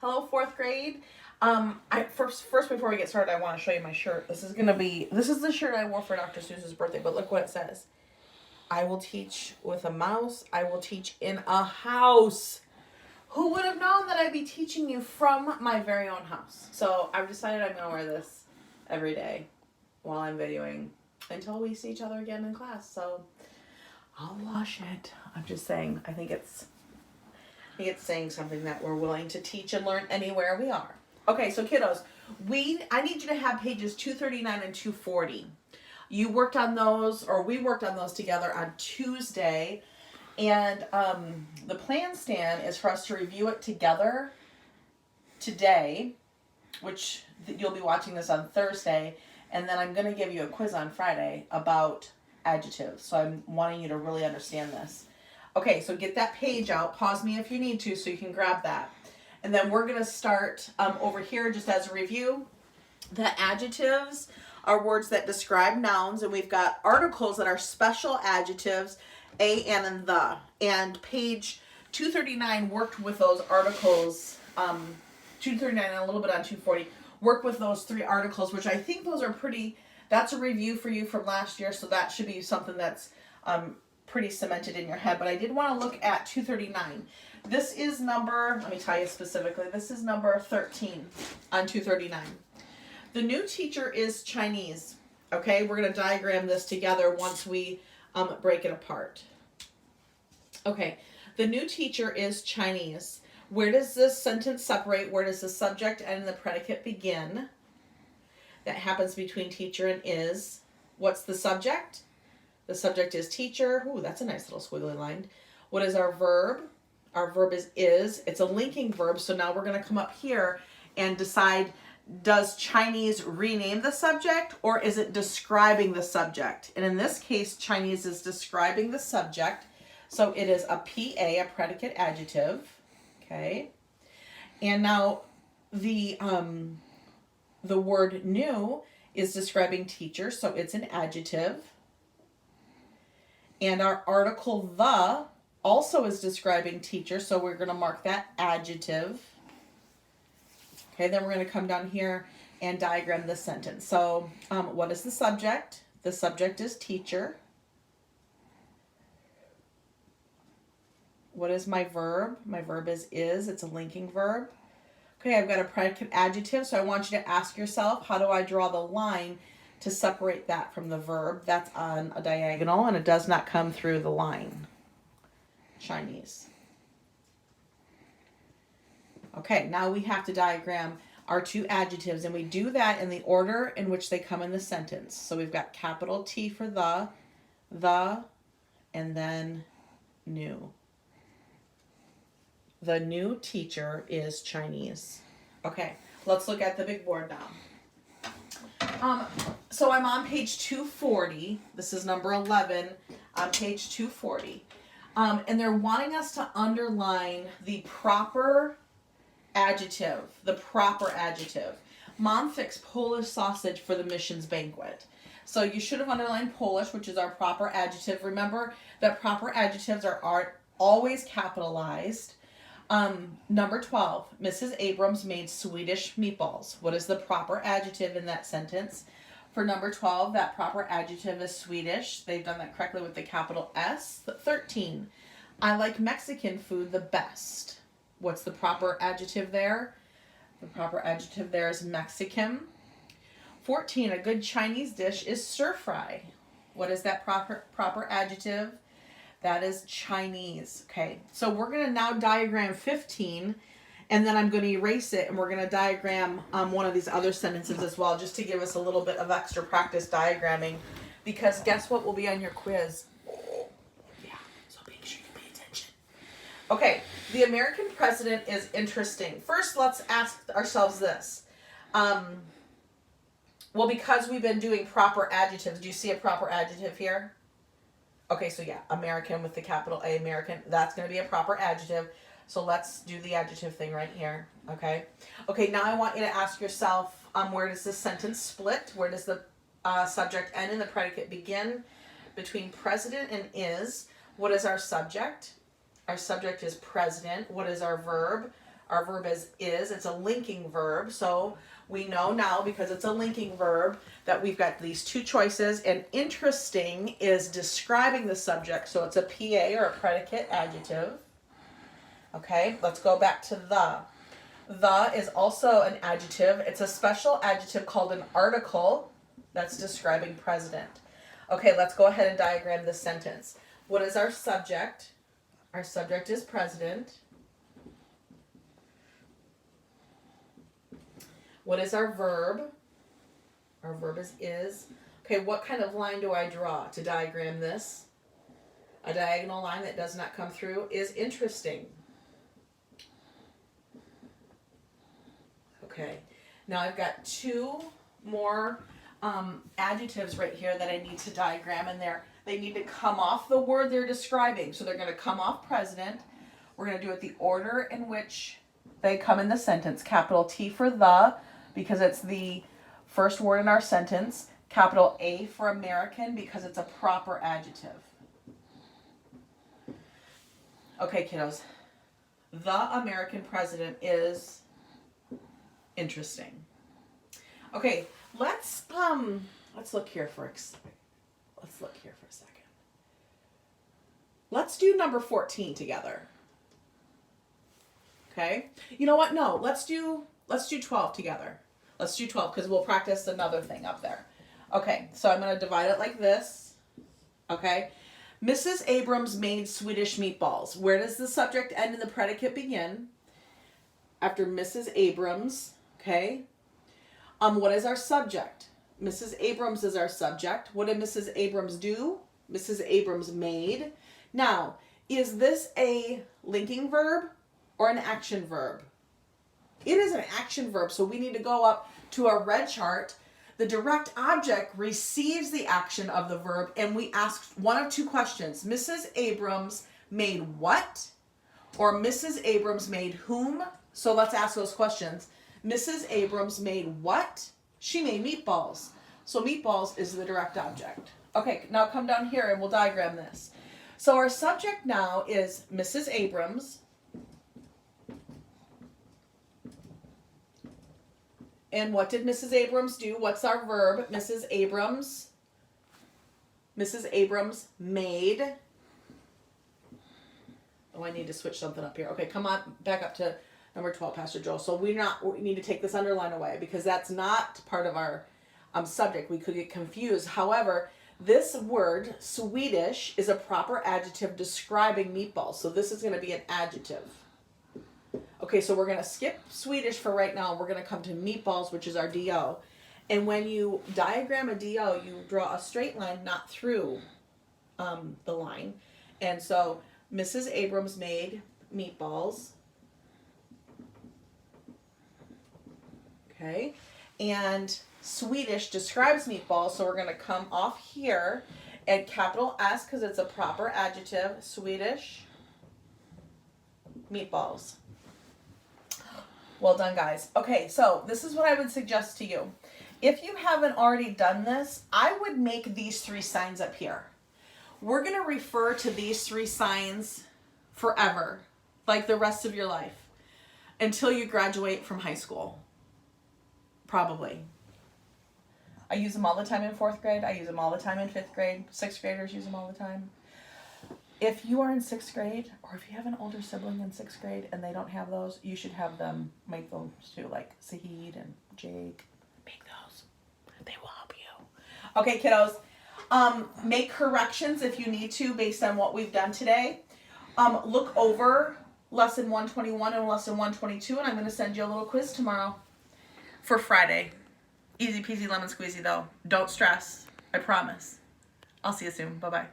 Hello, fourth grade. First before we get started, I want to show you my shirt. This is the shirt I wore for Dr. Seuss's birthday. But look what it says. I will teach with a mouse. I will teach in a house. Who would have known that I'd be teaching you from my very own house? So I've decided I'm gonna wear this every day while I'm videoing until we see each other again in class. So I'll wash it. I'm just saying. I think it's saying something that we're willing to teach and learn anywhere we are. Okay, so kiddos, I need you to have pages 239 and 240. You worked on those, or we worked on those together on Tuesday, and the plan, Stan, is for us to review it together today, which you'll be watching this on Thursday, and then I'm going to give you a quiz on Friday about adjectives. So I'm wanting you to really understand this. Okay, so get that page out. Pause me if you need to so you can grab that. And then we're going to start over here just as a review. The adjectives are words that describe nouns, and we've got articles that are special adjectives, a, and the. And page 239 worked with those articles, 239 and a little bit on 240, worked with those three articles, which I think those are that's a review for you from last year, so that should be something that's pretty cemented in your head. But I did want to look at 239. This is let me tell you specifically, this is number 13 on 239. The new teacher is Chinese. Okay, we're going to diagram this together once we break it apart. Okay, the new teacher is Chinese. Where does this sentence separate? Where does the subject and the predicate begin? That happens between teacher and is. What's the subject? The subject is teacher. Ooh, that's a nice little squiggly line. What is our verb? Our verb is. It's a linking verb. So now we're going to come up here and decide, does Chinese rename the subject or is it describing the subject? And in this case, Chinese is describing the subject. So it is a PA, a predicate adjective. Okay. And now the word new is describing teacher, so it's an adjective. And our article the also is describing teacher, so we're going to mark that adjective. Okay, then we're going to come down here and diagram this sentence. So what is the subject? The subject is teacher. What is my verb? My verb is. It's a linking verb. Okay, I've got a predicate adjective, so I want you to ask yourself, how do I draw the line to separate that from the verb? That's on a diagonal, and it does not come through the line. Chinese. Okay, now we have to diagram our two adjectives, and we do that in the order in which they come in the sentence. So we've got capital T for the, and then new. The new teacher is Chinese. Okay, let's look at the big board now. So I'm on page 240. This is number 11 on page 240. And they're wanting us to underline the proper adjective. The proper adjective. Mom fixed Polish sausage for the missions banquet. So you should have underlined Polish, which is our proper adjective. Remember that proper adjectives are always capitalized. Number 12, Mrs. Abrams made Swedish meatballs. What is the proper adjective in that sentence? For number 12, that proper adjective is Swedish. They've done that correctly with the capital S. 13, I like Mexican food the best. What's the proper adjective there? The proper adjective there is Mexican. 14, a good Chinese dish is stir fry. What is that proper adjective? That is Chinese. Okay, so we're going to now diagram 15, and then I'm going to erase it, and we're going to diagram one of these other sentences as well, just to give us a little bit of extra practice diagramming, because guess what will be on your quiz? Yeah, so make sure you pay attention. Okay, the American president is interesting. First, let's ask ourselves this. Well, because we've been doing proper adjectives, do you see a proper adjective here? Okay, so yeah, American with the capital A, American, that's going to be a proper adjective. So let's do the adjective thing right here, okay? Okay, now I want you to ask yourself, where does this sentence split? Where does the subject end and the predicate begin? Between president and is. What is our subject? Our subject is president. What is our verb? Our verb is. It's a linking verb. So we know now, because it's a linking verb, that we've got these two choices. And interesting is describing the subject. So it's a PA, or a predicate adjective. Okay, let's go back to the. The is also an adjective. It's a special adjective called an article that's describing president. Okay, let's go ahead and diagram this sentence. What is our subject? Our subject is president. What is our verb? Our verb is. Okay, what kind of line do I draw to diagram this? A diagonal line that does not come through is interesting. Okay, now I've got two more adjectives right here that I need to diagram, and they need to come off the word they're describing. So they're going to come off president. We're going to do it the order in which they come in the sentence. Capital T for the, because it's the first word in our sentence. Capital A for American, because it's a proper adjective. Okay, kiddos. The American president is interesting. Okay, let's look here for a second. Let's do number 14 together. Okay? You know what? No, let's do 12 together. Let's do 12 because we'll practice another thing up there. Okay, so I'm going to divide it like this. Okay? Mrs. Abrams made Swedish meatballs. Where does the subject end and the predicate begin? After Mrs. Abrams. Okay. What is our subject? Mrs. Abrams is our subject. What did Mrs. Abrams do? Mrs. Abrams made. Now, is this a linking verb or an action verb? It is an action verb, so we need to go up to our red chart. The direct object receives the action of the verb, and we ask one of two questions. Mrs. Abrams made what? Or Mrs. Abrams made whom? So let's ask those questions. Mrs. Abrams made what? She made meatballs. So meatballs is the direct object. Okay, now come down here and we'll diagram this. So our subject now is Mrs. Abrams. And what did Mrs. Abrams do? What's our verb? Mrs. Abrams made. Oh, I need to switch something up here. Okay, come on, back up to number 12, Pastor Joel. So we need to take this underline away because that's not part of our subject. We could get confused. However, this word, Swedish, is a proper adjective describing meatballs. So this is going to be an adjective. Okay, so we're going to skip Swedish for right now. We're going to come to meatballs, which is our DO. And when you diagram a DO, you draw a straight line, not through the line. And so Mrs. Abrams made meatballs. Okay, and Swedish describes meatballs, so we're going to come off here and capital S because it's a proper adjective, Swedish meatballs. Well done, guys. Okay, so this is what I would suggest to you. If you haven't already done this, I would make these three signs up here. We're going to refer to these three signs forever, like the rest of your life, until you graduate from high school. Probably. I use them all the time in 4th grade. I use them all the time in 5th grade. 6th graders use them all the time. If you are in 6th grade, or if you have an older sibling in 6th grade and they don't have those, you should have them make those too, like Sahid and Jake. Make those. They will help you. Okay, kiddos. Make corrections if you need to based on what we've done today. Look over lesson 121 and lesson 122, and I'm going to send you a little quiz tomorrow for Friday. Easy peasy lemon squeezy though. Don't stress. I promise. I'll see you soon. Bye-bye.